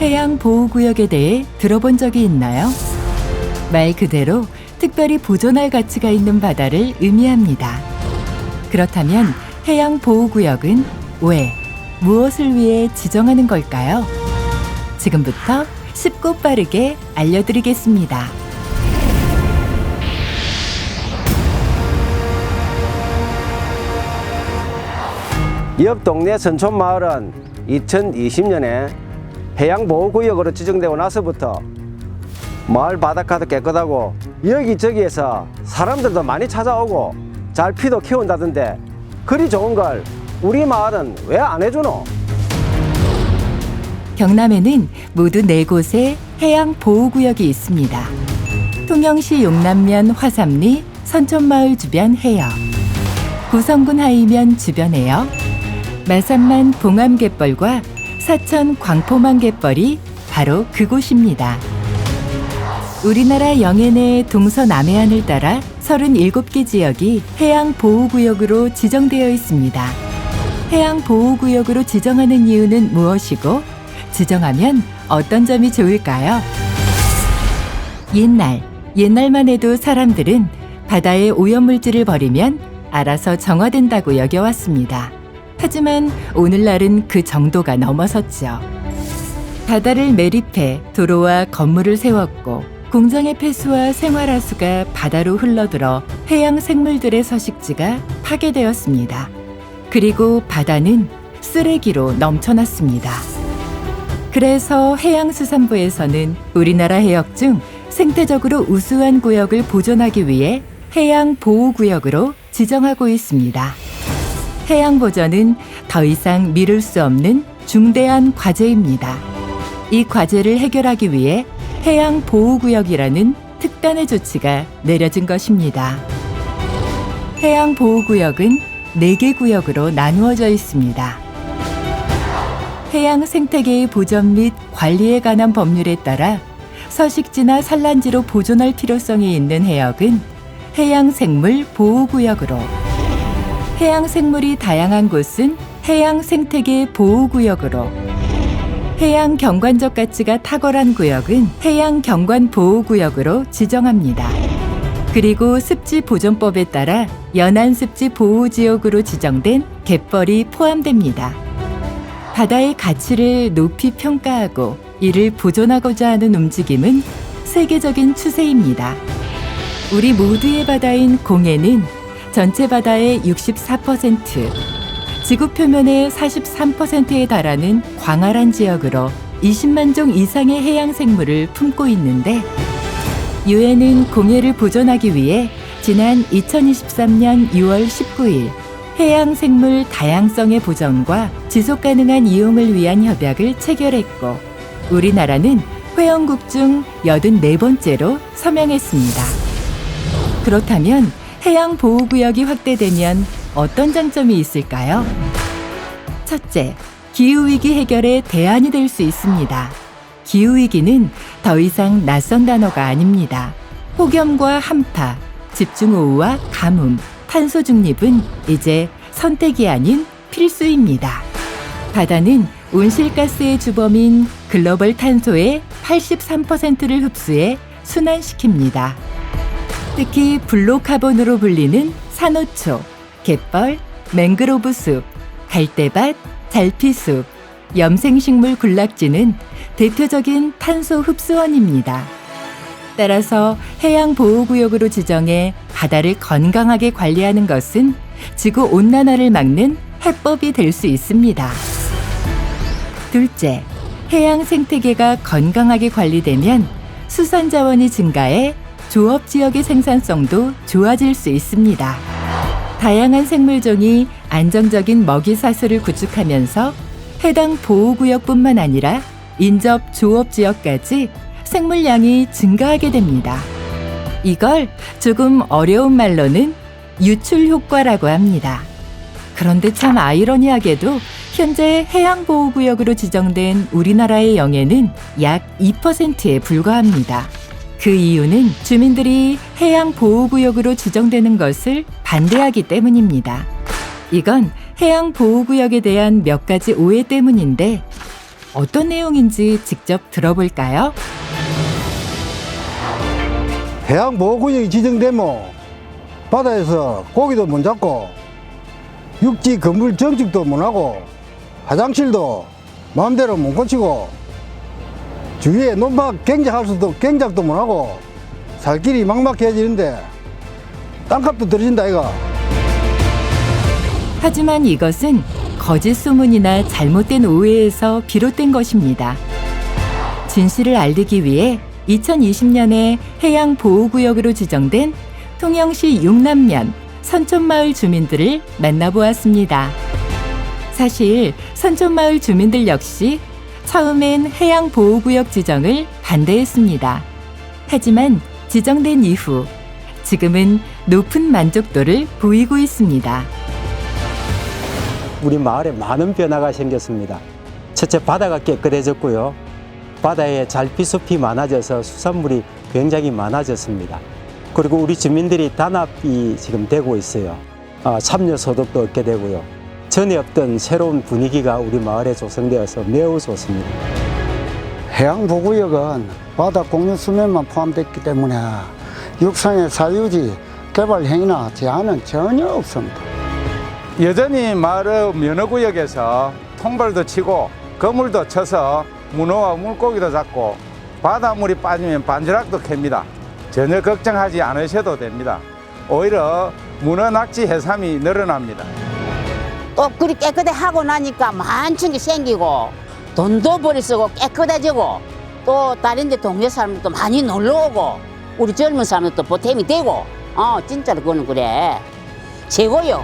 해양보호구역에 대해 들어본 적이 있나요? 말 그대로 특별히 보존할 가치가 있는 바다를 의미합니다. 그렇다면 해양보호구역은 왜, 무엇을 위해 지정하는 걸까요? 지금부터 쉽고 빠르게 알려드리겠습니다. 옆 동네 선촌마을은 2020년에 해양보호구역으로 지정되고 나서부터 마을 바닷가도 깨끗하고 여기저기에서 사람들도 많이 찾아오고 잘 피도 키운다던데 그리 좋은 걸 우리 마을은 왜 안 해주노? 경남에는 모두 4곳의 해양보호구역이 있습니다. 통영시 용남면 화삼리 선촌마을 주변 해역, 고성군 하이면 주변 해역, 마산만 봉암갯벌과 사천 광포만갯벌이 바로 그곳입니다. 우리나라 영해내 동서남해안을 따라 37개 지역이 해양보호구역으로 지정되어 있습니다. 해양보호구역으로 지정하는 이유는 무엇이고 지정하면 어떤 점이 좋을까요? 옛날만 해도 사람들은 바다에 오염물질을 버리면 알아서 정화된다고 여겨왔습니다. 하지만 오늘날은 그 정도가 넘어섰죠. 바다를 매립해 도로와 건물을 세웠고 공장의 폐수와 생활하수가 바다로 흘러들어 해양 생물들의 서식지가 파괴되었습니다. 그리고 바다는 쓰레기로 넘쳐났습니다. 그래서 해양수산부에서는 우리나라 해역 중 생태적으로 우수한 구역을 보존하기 위해 해양보호구역으로 지정하고 있습니다. 해양보전은 더 이상 미룰 수 없는 중대한 과제입니다. 이 과제를 해결하기 위해 해양보호구역이라는 특단의 조치가 내려진 것입니다. 해양보호구역은 4개 구역으로 나누어져 있습니다. 해양 생태계의 보전 및 관리에 관한 법률에 따라 서식지나 산란지로 보존할 필요성이 있는 해역은 해양생물 보호구역으로, 해양생물이 다양한 곳은 해양생태계 보호구역으로, 해양 경관적 가치가 탁월한 구역은 해양 경관 보호구역으로 지정합니다. 그리고 습지보존법에 따라 연안습지 보호지역으로 지정된 갯벌이 포함됩니다. 바다의 가치를 높이 평가하고 이를 보존하고자 하는 움직임은 세계적인 추세입니다. 우리 모두의 바다인 공해는 전체 바다의 64%, 지구 표면의 43%에 달하는 광활한 지역으로 20만 종 이상의 해양 생물을 품고 있는데 유엔은 공해를 보존하기 위해 지난 2023년 6월 19일 해양 생물 다양성의 보전과 지속 가능한 이용을 위한 협약을 체결했고 우리나라는 회원국 중 84번째로 서명했습니다. 그렇다면 해양 보호구역이 확대되면 어떤 장점이 있을까요? 첫째, 기후위기 해결의 대안이 될 수 있습니다. 기후위기는 더 이상 낯선 단어가 아닙니다. 폭염과 한파, 집중호우와 가뭄, 탄소 중립은 이제 선택이 아닌 필수입니다. 바다는 온실가스의 주범인 글로벌 탄소의 83%를 흡수해 순환시킵니다. 특히 블루카본으로 불리는 산호초, 갯벌, 맹그로브 숲, 갈대밭, 잘피숲, 염생식물 군락지는 대표적인 탄소 흡수원입니다. 따라서 해양보호구역으로 지정해 바다를 건강하게 관리하는 것은 지구온난화를 막는 해법이 될 수 있습니다. 둘째, 해양 생태계가 건강하게 관리되면 수산 자원이 증가해 조업 지역의 생산성도 좋아질 수 있습니다. 다양한 생물종이 안정적인 먹이 사슬을 구축하면서 해당 보호구역뿐만 아니라 인접 조업 지역까지 생물량이 증가하게 됩니다. 이걸 조금 어려운 말로는 유출 효과라고 합니다. 그런데 참 아이러니하게도 현재 해양보호구역으로 지정된 우리나라의 영해는 약 2%에 불과합니다. 그 이유는 주민들이 해양보호구역으로 지정되는 것을 반대하기 때문입니다. 이건 해양보호구역에 대한 몇 가지 오해 때문인데 어떤 내용인지 직접 들어볼까요? 해양보호구역이 지정되면 바다에서 고기도 못 잡고 육지 건물 정축도 못 하고 화장실도 마음대로 못 고치고 주위에 논밭 경작도 못 하고 살 길이 막막해지는데 땅값도 떨어진다 이거. 하지만 이것은 거짓 소문이나 잘못된 오해에서 비롯된 것입니다. 진실을 알리기 위해 2020년에 해양보호구역으로 지정된 통영시 용남면 선촌마을 주민들을 만나보았습니다. 사실 선촌마을 주민들 역시 처음엔 해양보호구역 지정을 반대했습니다. 하지만 지정된 이후 지금은 높은 만족도를 보이고 있습니다. 우리 마을에 많은 변화가 생겼습니다. 첫째, 바다가 깨끗해졌고요. 바다에 잘피숲이 많아져서 수산물이 굉장히 많아졌습니다. 그리고 우리 주민들이 단합이 지금 되고 있어요. 참여 소득도 얻게 되고요. 전에 없던 새로운 분위기가 우리 마을에 조성되어서 매우 좋습니다. 해양보호구역은 바다 공유 수면만 포함됐기 때문에 육상의 사유지 개발 행위나 제한은 전혀 없습니다. 여전히 마을 면허구역에서 통발도 치고 거물도 쳐서 문어와 물고기도 잡고 바닷물이 빠지면 반지락도 캡니다. 전혀 걱정하지 않으셔도 됩니다. 오히려 문어, 낙지, 해삼이 늘어납니다. 또 그리 깨끗해 하고 나니까 많은 게 생기고 돈도 벌이 쓰고 깨끗해지고 또 다른 데 동네 사람들도 많이 놀러 오고 우리 젊은 사람들도 보탬이 되고 진짜로 그거는 그래 최고요.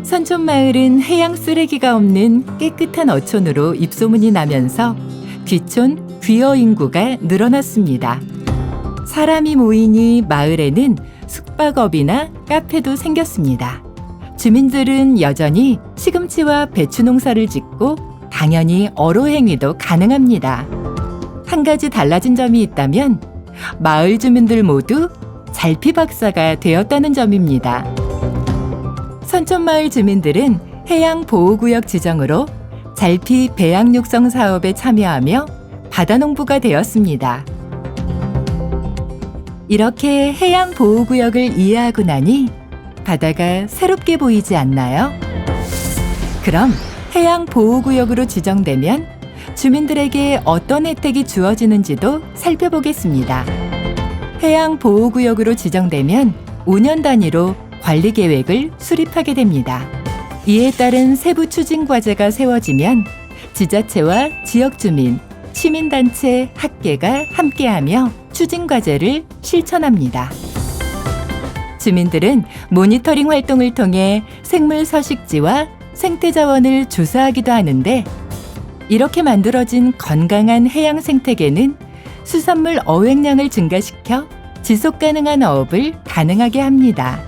선촌마을은 해양 쓰레기가 없는 깨끗한 어촌으로 입소문이 나면서 귀촌, 귀어 인구가 늘어났습니다. 사람이 모이니 마을에는 숙박업이나 카페도 생겼습니다. 주민들은 여전히 시금치와 배추 농사를 짓고 당연히 어로 행위도 가능합니다. 한 가지 달라진 점이 있다면 마을 주민들 모두 잘피 박사가 되었다는 점입니다. 선촌마을 주민들은 해양보호구역 지정으로 잘피 배양 육성 사업에 참여하며 바다농부가 되었습니다. 이렇게 해양보호구역을 이해하고 나니 바다가 새롭게 보이지 않나요? 그럼 해양보호구역으로 지정되면 주민들에게 어떤 혜택이 주어지는지도 살펴보겠습니다. 해양보호구역으로 지정되면 5년 단위로 관리계획을 수립하게 됩니다. 이에 따른 세부 추진과제가 세워지면 지자체와 지역주민, 시민단체, 학계가 함께하며 추진과제를 실천합니다. 주민들은 모니터링 활동을 통해 생물 서식지와 생태자원을 조사하기도 하는데 이렇게 만들어진 건강한 해양 생태계는 수산물 어획량을 증가시켜 지속가능한 어업을 가능하게 합니다.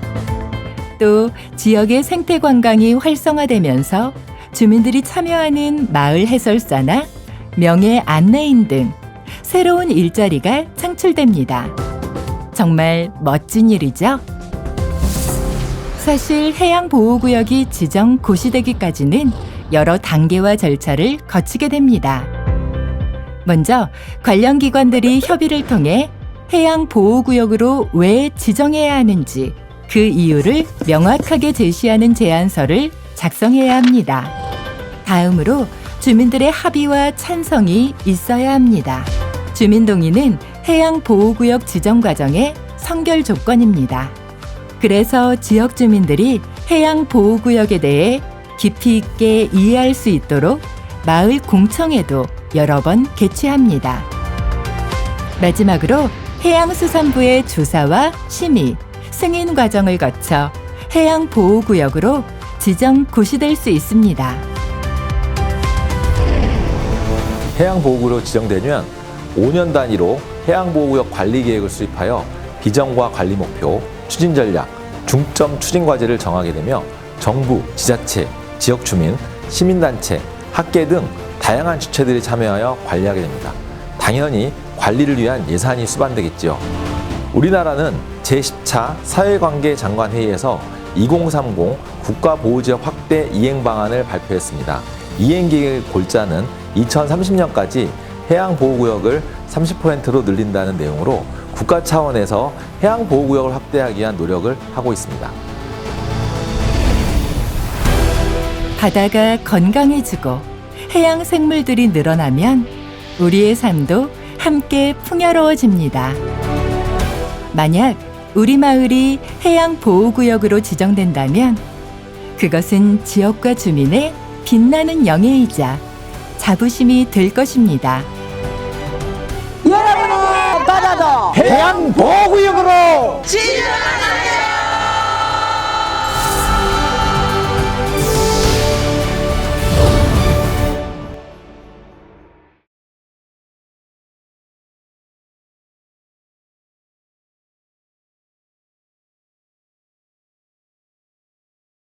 또 지역의 생태 관광이 활성화되면서 주민들이 참여하는 마을 해설사나 명예 안내인 등 새로운 일자리가 창출됩니다. 정말 멋진 일이죠? 사실 해양보호구역이 지정 고시되기까지는 여러 단계와 절차를 거치게 됩니다. 먼저 관련 기관들이 협의를 통해 해양보호구역으로 왜 지정해야 하는지 그 이유를 명확하게 제시하는 제안서를 작성해야 합니다. 다음으로 주민들의 합의와 찬성이 있어야 합니다. 주민동의는 해양보호구역 지정 과정의 선결 조건입니다. 그래서 지역 주민들이 해양보호구역에 대해 깊이 있게 이해할 수 있도록 마을 공청회도 여러 번 개최합니다. 마지막으로 해양수산부의 조사와 심의, 승인 과정을 거쳐 해양보호구역으로 지정 고시될 수 있습니다. 해양보호구로 지정되면 5년 단위로 해양보호구역 관리계획을 수립하여 비전과 관리 목표, 추진 전략, 중점 추진 과제를 정하게 되며 정부, 지자체, 지역주민, 시민단체, 학계 등 다양한 주체들이 참여하여 관리하게 됩니다. 당연히 관리를 위한 예산이 수반되겠지요. 우리나라는 제10차 사회관계 장관회의에서 2030 국가보호지역 확대 이행 방안을 발표했습니다. 이행 계획의 골자는 2030년까지 해양보호구역을 30%로 늘린다는 내용으로 국가 차원에서 해양보호구역을 확대하기 위한 노력을 하고 있습니다. 바다가 건강해지고 해양 생물들이 늘어나면 우리의 삶도 함께 풍요로워집니다. 만약 우리 마을이 해양보호구역으로 지정된다면 그것은 지역과 주민의 빛나는 영예이자 자부심이 될 것입니다. 여러분의 바다도 해양보호구역으로 지정하세요!